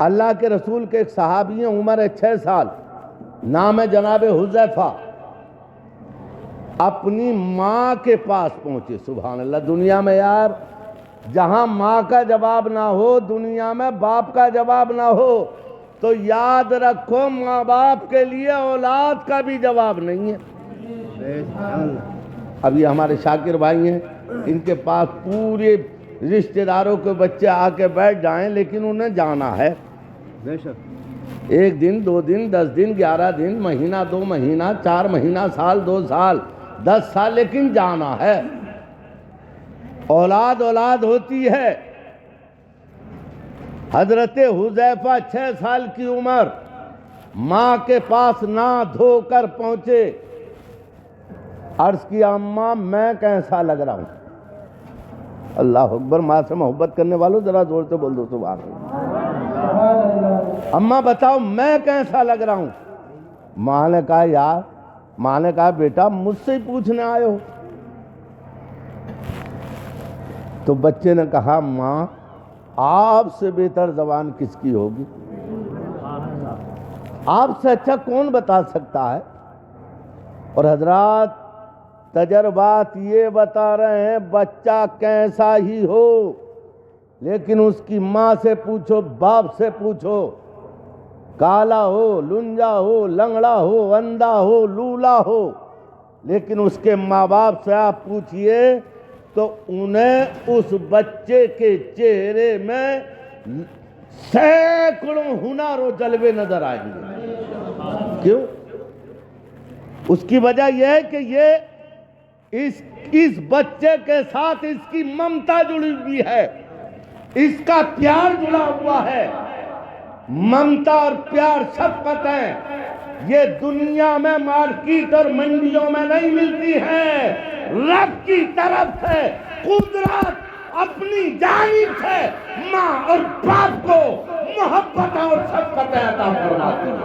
اللہ کے رسول کے ایک صحابی ہیں، عمر ہے 6 سال، نام ہے جناب حذیفہ، اپنی ماں کے پاس پہنچے۔ سبحان اللہ، دنیا میں یار جہاں ماں کا جواب نہ ہو، دنیا میں باپ کا جواب نہ ہو، تو یاد رکھو ماں باپ کے لیے اولاد کا بھی جواب نہیں ہے۔ اب یہ ہمارے شاکر بھائی ہیں، ان کے پاس پورے رشتہ داروں کے بچے آ کے بیٹھ جائیں، لیکن انہیں جانا ہے۔ بے شک 1 دن 2 دن 10 دن 11 دن، مہینہ 2 مہینہ 4 مہینہ، سال 2 سال 10 سال، لیکن جانا ہے۔ اولاد ہوتی ہے۔ حضرت حذیفہ 6 سال کی عمر، ماں کے پاس نہا دھو کر پہنچے، عرض کیا اماں میں کیسا لگ رہا ہوں؟ اللہ اکبر، ماں سے محبت کرنے والوں ذرا زور سے بول دو سبحان اللہ۔ اماں بتاؤ میں کیسا لگ رہا ہوں؟ ماں نے کہا یار، ماں نے کہا بیٹا مجھ سے ہی پوچھنے آئے ہو؟ تو بچے نے کہا ماں آپ سے بہتر زبان کس کی ہوگی؟ آپ سے اچھا کون بتا سکتا ہے؟ اور حضرات تجربات یہ بتا رہے ہیں بچہ کیسا ہی ہو، لیکن اس کی ماں سے پوچھو، باپ سے پوچھو، کالا ہو، لنجا ہو، لنگڑا ہو، اندھا ہو، لولا ہو، لیکن اس کے ماں باپ سے آپ پوچھئے تو انہیں اس بچے کے چہرے میں سینکڑوں ہنر و جلوے نظر آئیں گے۔ کیوں؟ اس کی وجہ یہ ہے کہ یہ اس بچے کے ساتھ اس کی ممتا جڑی ہوئی ہے، اس کا پیار جڑا ہوا ہے۔ ممتا اور پیار شفقتیں یہ دنیا میں مارکیٹ اور منڈیوں میں نہیں ملتی ہے، رب کی طرف سے قدرت اپنی جانب سے ماں اور باپ کو محبت اور شفقتیں عطا فرماتی ہے۔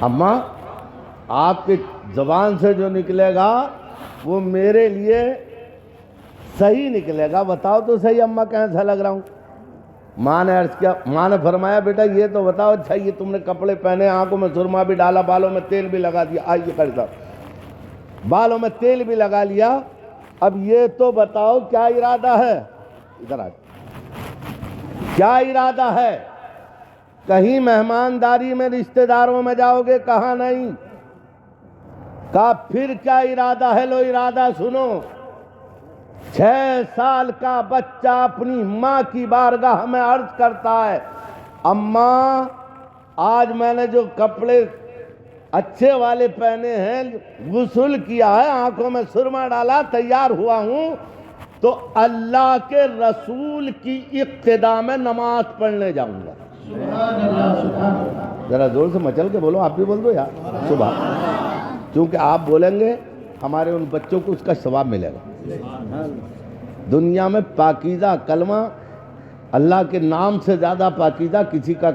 اماں آپ کی زبان سے جو نکلے گا وہ میرے لیے صحیح نکلے گا، بتاؤ تو صحیح اماں کیسا لگ رہا ہوں؟ ماں نے عرض کیا، ماں نے فرمایا بیٹا یہ تو بتاؤ، اچھا یہ تم نے کپڑے پہنے، آنکھوں میں سرما بھی ڈالا، بالوں میں تیل بھی لگا دیا، آئیے خیر صاحب، بالوں میں تیل بھی لگا لیا، اب یہ تو بتاؤ کیا ارادہ ہے؟ ادھر آ، کیا ارادہ ہے؟ کہیں مہمانداری میں رشتہ داروں میں جاؤ گے؟ کہاں نہیں۔ کہا پھر کیا ارادہ ہے؟ لو ارادہ سنو۔ 6 سال کا بچہ اپنی ماں کی بارگاہ میں عرض کرتا ہے اماں آج میں نے جو کپڑے اچھے والے پہنے ہیں، غسل کیا ہے، آنکھوں میں سرما ڈالا، تیار ہوا ہوں، تو اللہ کے رسول کی اقتداء میں نماز پڑھنے جاؤں گا۔ ذرا زور سے مچل کے بولو، آپ بھی بول دو یار صبح، کیونکہ آپ بولیں گے ہمارے ان بچوں کو اس کا ثواب ملے گا۔ دنیا میں پاکیزہ کلمہ، اللہ کے نام سے زیادہ پاکیزہ کسی کا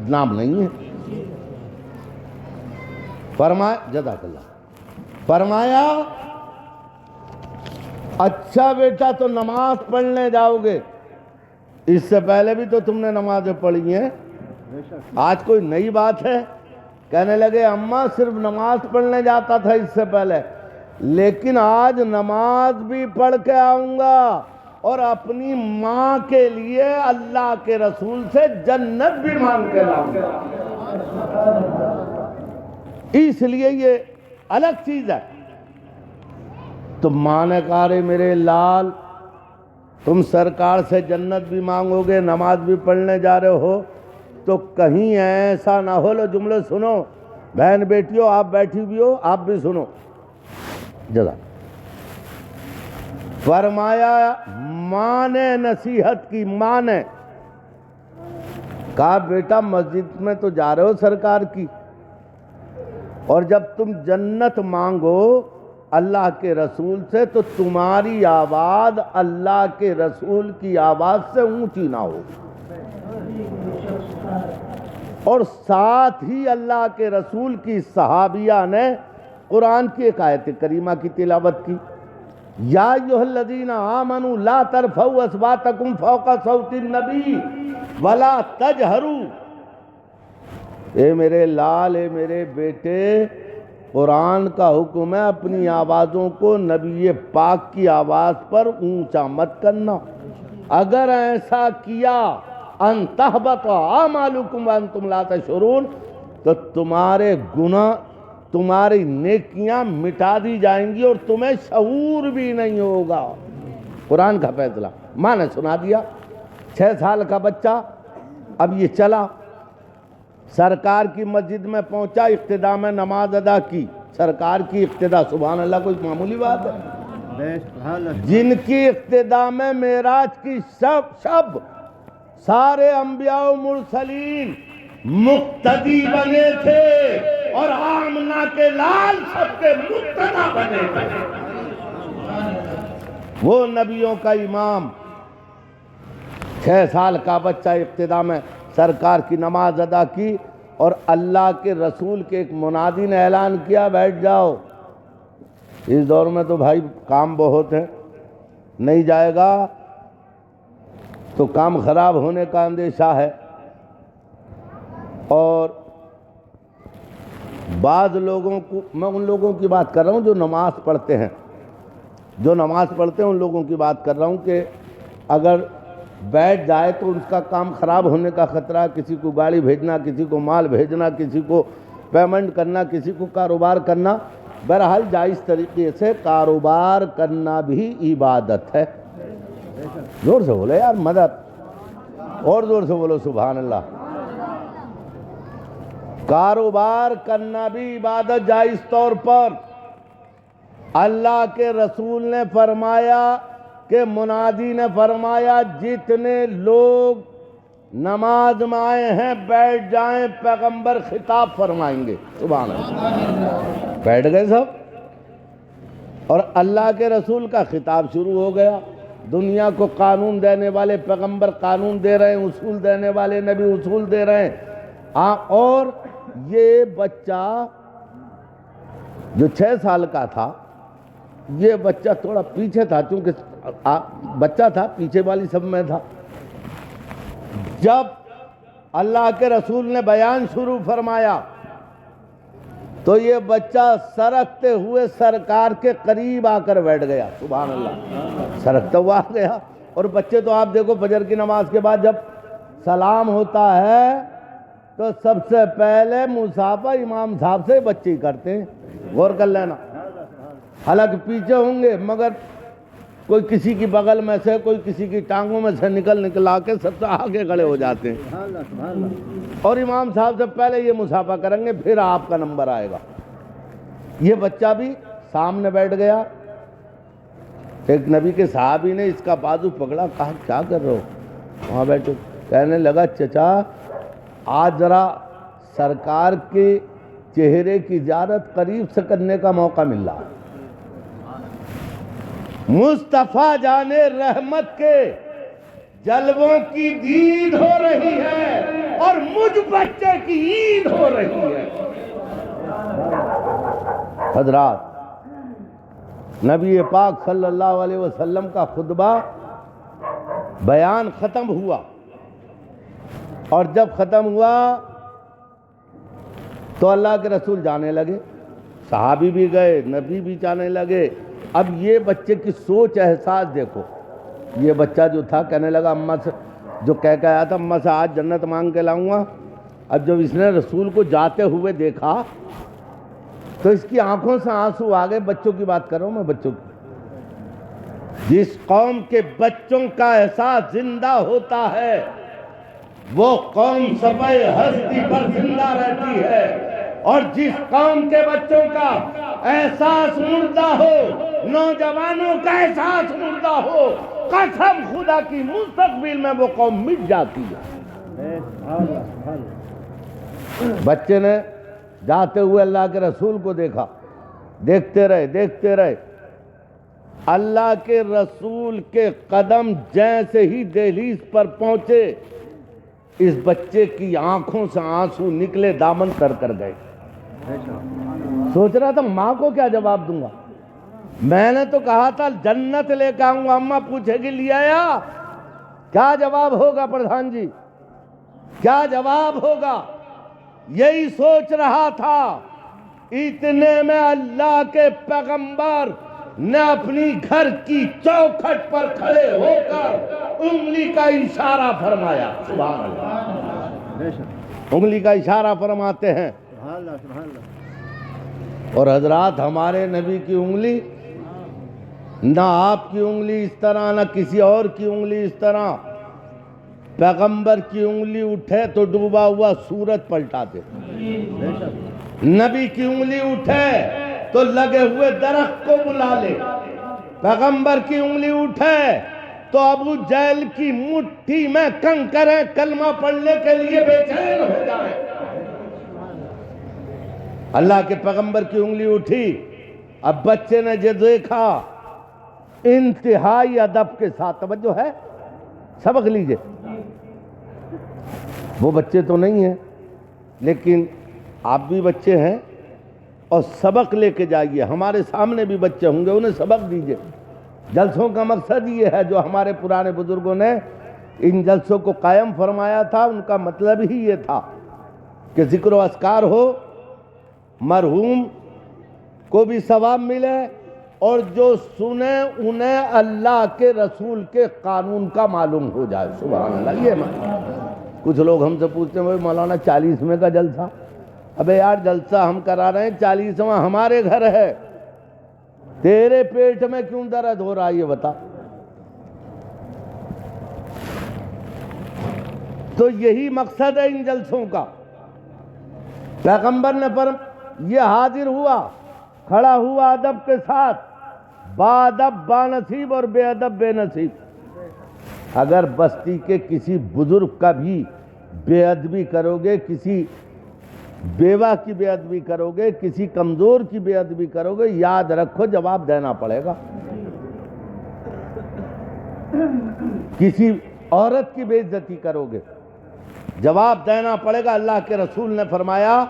نام نہیں ہے۔ فرمایا جزاک اللہ، فرمایا اچھا بیٹا تو نماز پڑھنے جاؤ گے، اس سے پہلے بھی تو تم نے نمازیں پڑھی ہیں، آج کوئی نئی بات ہے؟ کہنے لگے اماں صرف نماز پڑھنے جاتا تھا اس سے پہلے، لیکن آج نماز بھی پڑھ کے آؤں گا اور اپنی ماں کے لیے اللہ کے رسول سے جنت بھی مانگ کے لاؤں گا۔ اس لیے یہ الگ چیز ہے۔ تو ماں نے کہا رے میرے لال، تم سرکار سے جنت بھی مانگو گے، نماز بھی پڑھنے جا رہے ہو، تو کہیں ایسا نہ ہو، لو جملے سنو، بہن بیٹیوں آپ بیٹھی ہوئی ہو، آپ بھی سنو، جزاک۔ فرمایا ماں نے نصیحت کی، ماں نے کہا بیٹا مسجد میں تو جا رہے ہو سرکار کی، اور جب تم جنت مانگو اللہ کے رسول سے تو تمہاری آواز اللہ کے رسول کی آواز سے اونچی نہ ہو، اور ساتھ ہی اللہ کے رسول کی صحابیہ نے قرآن کی ایک آیت کریمہ کی تلاوت کی، یا ایھا الذین آمنوا لا ترفعوا اصواتکم فوق صوت النبی ولا تجہروا، اے میرے لال، اے میرے بیٹے، قرآن کا حکم ہے اپنی آوازوں کو نبی پاک کی آواز پر اونچا مت کرنا۔ اگر ایسا کیا ان تحبط اعمالکم وانتم لا تشعرون، تو تمہارے گناہ، تمہاری نیکیاں مٹا دی جائیں گی اور تمہیں شعور بھی نہیں ہوگا۔ قرآن کا فیصلہ ماں نے سنا دیا۔ 6 سال کا بچہ اب یہ چلا، سرکار کی مسجد میں پہنچا، اقتداء میں نماز ادا کی۔ سرکار کی اقتداء، سبحان اللہ، کوئی معمولی بات ہے؟ جن کی اقتداء میں معراج کی شب سارے انبیاء و مرسلین مقتدی بنے تھے اور آمنہ کے لال سب کے مقتدی بنے تھے۔ وہ نبیوں کا امام، 6 سال کا بچہ اقتداء میں سرکار کی نماز ادا کی، اور اللہ کے رسول کے ایک منادی نے اعلان کیا بیٹھ جاؤ۔ اس دور میں تو بھائی کام بہت ہے، نہیں جائے گا تو کام خراب ہونے کا اندیشہ ہے۔ اور بعض لوگوں کو، میں ان لوگوں کی بات کر رہا ہوں جو نماز پڑھتے ہیں، جو نماز پڑھتے ہیں ان لوگوں کی بات کر رہا ہوں کہ اگر بیٹھ جائے تو اس کا کام خراب ہونے کا خطرہ، کسی کو گاڑی بھیجنا، کسی کو مال بھیجنا، کسی کو پیمنٹ کرنا، کسی کو کاروبار کرنا۔ بہرحال جائز طریقے سے کاروبار کرنا بھی عبادت ہے۔ زور سے بولو یار، مدد، اور زور سے بولو سبحان اللہ۔ کاروبار کرنا بھی عبادت جائز طور پر۔ اللہ کے رسول نے فرمایا کہ منادی نے فرمایا جتنے لوگ نماز میں آئے ہیں بیٹھ جائیں، پیغمبر خطاب فرمائیں گے، سبحان اللہ۔ بیٹھ گئے سب، اور اللہ کے رسول کا خطاب شروع ہو گیا۔ دنیا کو قانون دینے والے پیغمبر قانون دے رہے ہیں، اصول دینے والے نبی اصول دے رہے ہیں۔ اور یہ بچہ جو 6 سال کا تھا، یہ بچہ تھوڑا پیچھے تھا، چونکہ بچہ تھا، پیچھے والی سب میں تھا۔ جب اللہ کے رسول نے بیان شروع فرمایا تو یہ بچہ سرکتے ہوئے سرکار کے قریب آ کر بیٹھ گیا، سبحان اللہ۔ سرکتا ہوا آ گیا۔ اور بچے تو آپ دیکھو فجر کی نماز کے بعد جب سلام ہوتا ہے تو سب سے پہلے مصافحہ امام صاحب سے بچے ہی کرتے ہیں، غور کر لینا۔ حالانکہ پیچھے ہوں گے مگر کوئی کسی کی بغل میں سے، کوئی کسی کی ٹانگوں میں سے نکل آ کے سب سے آگے کھڑے ہو جاتے ہیں، اور امام صاحب سے پہلے یہ مصافحہ کریں گے، پھر آپ کا نمبر آئے گا۔ یہ بچہ بھی سامنے بیٹھ گیا۔ ایک نبی کے صحابی نے اس کا بازو پکڑا، کہا کیا کر رہے ہو؟ وہاں بیٹھو۔ کہنے لگا چچا آج ذرا سرکار کے چہرے کی زیارت قریب سے کرنے کا موقع مل رہا ہے۔ مصطفیٰ جان رحمت کے جلووں کی دید ہو رہی ہے اور مجھ بچے کی عید ہو رہی ہے۔ حضرات، نبی پاک صلی اللہ علیہ وسلم کا خطبہ بیان ختم ہوا، اور جب ختم ہوا تو اللہ کے رسول جانے لگے، صحابی بھی گئے، نبی بھی جانے لگے۔ اب یہ بچے کی سوچ احساس دیکھو۔ یہ بچہ جو تھا کہنے لگا اماں سے، جو کہہ کے آیا تھا اماں سے آج جنت مانگ کے لاؤں گا، اب جب اس نے رسول کو جاتے ہوئے دیکھا تو اس کی آنکھوں سے آنسو آ گئے۔ بچوں کی بات کر رہا ہوں میں، بچوں کی۔ جس قوم کے بچوں کا احساس زندہ ہوتا ہے وہ قوم سبع ہستی پر زندہ رہتی ہے، اور جس قوم کے بچوں کا احساس مردہ ہو، نوجوانوں کا احساس مردہ ہو، قسم خدا کی مستقبل میں وہ قوم مٹ جاتی ہے۔ بچے نے جاتے ہوئے اللہ کے رسول کو دیکھا، دیکھتے رہے۔ اللہ کے رسول کے قدم جیسے ہی دہلیز پر پہنچے، اس بچے کی آنکھوں سے آنسو نکلے، دامن تر کر گئے۔ سوچ رہا تھا ماں کو کیا جواب دوں گا، میں نے تو کہا تھا جنت لے کے آؤں گا، اماں پوچھے گی لے آیا؟ کیا جواب ہوگا پردھان جی؟ کیا جواب ہوگا؟ یہی سوچ رہا تھا، اتنے میں اللہ کے پیغمبر نے اپنی گھر کی چوکھٹ پر کھڑے ہو کر انگلی کا اشارہ فرمایا۔ سبحان اللہ، بے شک، انگلی کا اشارہ فرماتے ہیں۔ سبحان اللہ، سبحان اللہ، اور حضرات ہمارے نبی کی انگلی، نہ آپ کی انگلی اس طرح، نہ کسی اور کی انگلی اس طرح، پیغمبر کی انگلی اٹھے تو ڈوبا ہوا سورج پلٹاتے، بے شک، نبی کی انگلی اٹھے تو لگے ہوئے درخت کو بلا لے، پیغمبر کی انگلی اٹھے تو ابو جہل کی مٹھی میں کنکریں کلمہ پڑھنے کے لیے بے چین ہو جائیں۔ اللہ کے پیغمبر کی انگلی اٹھی، اب بچے نے جو دیکھا انتہائی ادب کے ساتھ، توجہ ہے، سبق لیجئے، وہ بچے تو نہیں ہیں لیکن آپ بھی بچے ہیں اور سبق لے کے جائیے، ہمارے سامنے بھی بچے ہوں گے، انہیں سبق دیجئے۔ جلسوں کا مقصد یہ ہے، جو ہمارے پرانے بزرگوں نے ان جلسوں کو قائم فرمایا تھا، ان کا مطلب ہی یہ تھا کہ ذکر و اذکار ہو، مرحوم کو بھی ثواب ملے، اور جو سنیں انہیں اللہ کے رسول کے قانون کا معلوم ہو جائے۔ سبحان اللہ، یہ کچھ لوگ ہم سے پوچھتے ہیں مولانا 40ویں کا جلسہ، ابے یار جلسہ ہم کرا رہے ہیں، 40واں ہمارے گھر ہے، تیرے پیٹ میں کیوں درد ہو رہا ہے یہ بتا۔ تو یہی مقصد ہے ان جلسوں کا۔ پیغمبر نے یہ حاضر ہوا، کھڑا ہوا ادب کے ساتھ، با ادب با نصیب اور بے ادب بے نصیب۔ اگر بستی کے کسی بزرگ کا بھی بے ادبی کرو گے، کسی بیوہ کی بے ادبی کرو گے، کسی کمزور کی بے ادبی کرو گے، یاد رکھو جواب دینا پڑے گا۔ کسی عورت کی بے عزتی کرو گے، جواب دینا پڑے گا۔ اللہ کے رسول نے فرمایا،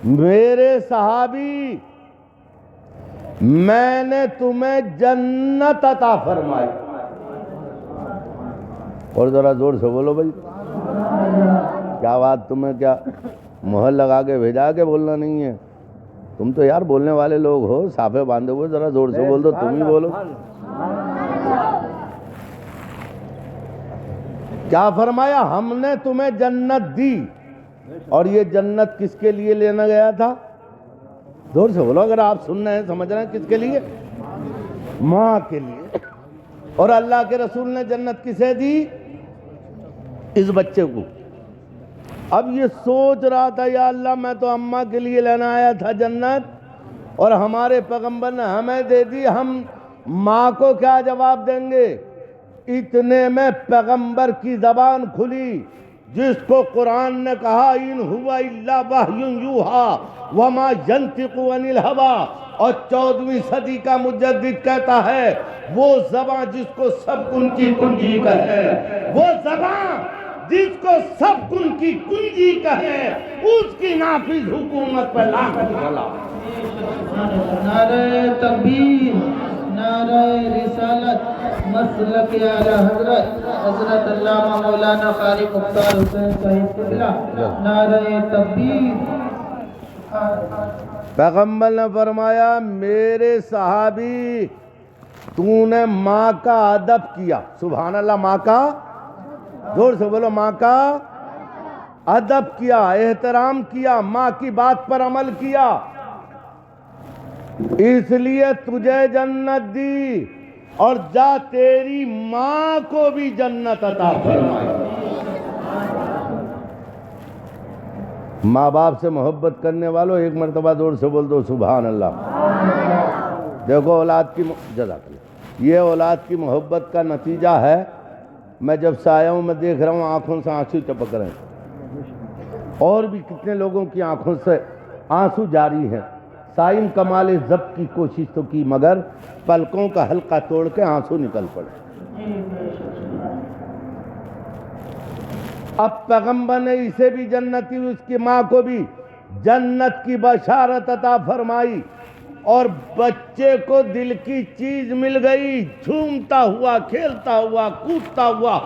میرے صحابی، میں نے تمہیں جنت عطا فرمائی۔ اور ذرا زور سے بولو بھائی، کیا بات، تمہیں کیا مہر لگا کے بھیجا کے بولنا نہیں ہے؟ تم تو یار بولنے والے لوگ ہو، صافے باندھے ہوئے، ذرا زور سے بول دو، تم ہی بولو۔ کیا فرمایا؟ ہم نے تمہیں جنت دی، اور یہ جنت کس کے لیے لینا گیا تھا؟ زور سے بولو اگر آپ سن رہے ہیں، سمجھ رہے ہیں، کس کے لیے؟ ماں کے لیے۔ اور اللہ کے رسول نے جنت کسے دی؟ اس بچے کو۔ اب یہ سوچ رہا تھا، یا اللہ میں تو اماں کے لیے لینا آیا تھا جنت، اور ہمارے پیغمبر نے ہمیں دے دی، ہم ماں کو کیا جواب دیں گے؟ اتنے میں پیغمبر کی زبان کھلی، جس کو قرآن نے کہا ان ہوا الا وحی یوحا وما ینطق عن الہوی، اور 14ویں صدی کا مجدد کہتا ہے، وہ زبان جس کو سب کن کی کنجی کہے، وہ زبان جس کو سب کن کی کنجی کہے، اس کی نافذ حکومت پر لاکھ بھلا۔ نعرہ تکبیر، نعرہ رسالت، مسلک اعلی حضرت حضرت علامہ مولانا قاری مختار حسین صاحب قبلہ، نعرہ تکبیر۔ پیغمبر نے فرمایا، میرے صحابی، تو نے ماں کا ادب کیا۔ سبحان اللہ، ماں کا، زور سے بولو، ماں کا ادب کیا، احترام کیا، ماں کی بات پر عمل کیا، اس لیے تجھے جنت دی، اور جا تیری ماں کو بھی جنت عطا فرمائی۔ ماں باپ سے محبت کرنے والوں ایک مرتبہ زور سے بول دو سبحان اللہ۔ دیکھو اولاد کی جزاک اللہ، یہ اولاد کی محبت کا نتیجہ ہے۔ میں جب سے آیا ہوں میں دیکھ رہا ہوں آنکھوں سے آنسو ٹپک رہے ہیں، اور بھی کتنے لوگوں کی آنکھوں سے آنسو جاری ہیں۔ سائم کمال ضبط کی کوشش تو کی، مگر پلکوں کا حلقہ توڑ کے آنسو نکل پڑے۔ اب پیغمبر نے اسے بھی جنتی، اس کی ماں کو بھی جنت کی بشارت عطا فرمائی۔ اور بچے کو دل کی چیز مل گئی، جھومتا ہوا، کھیلتا ہوا، کودتا ہوا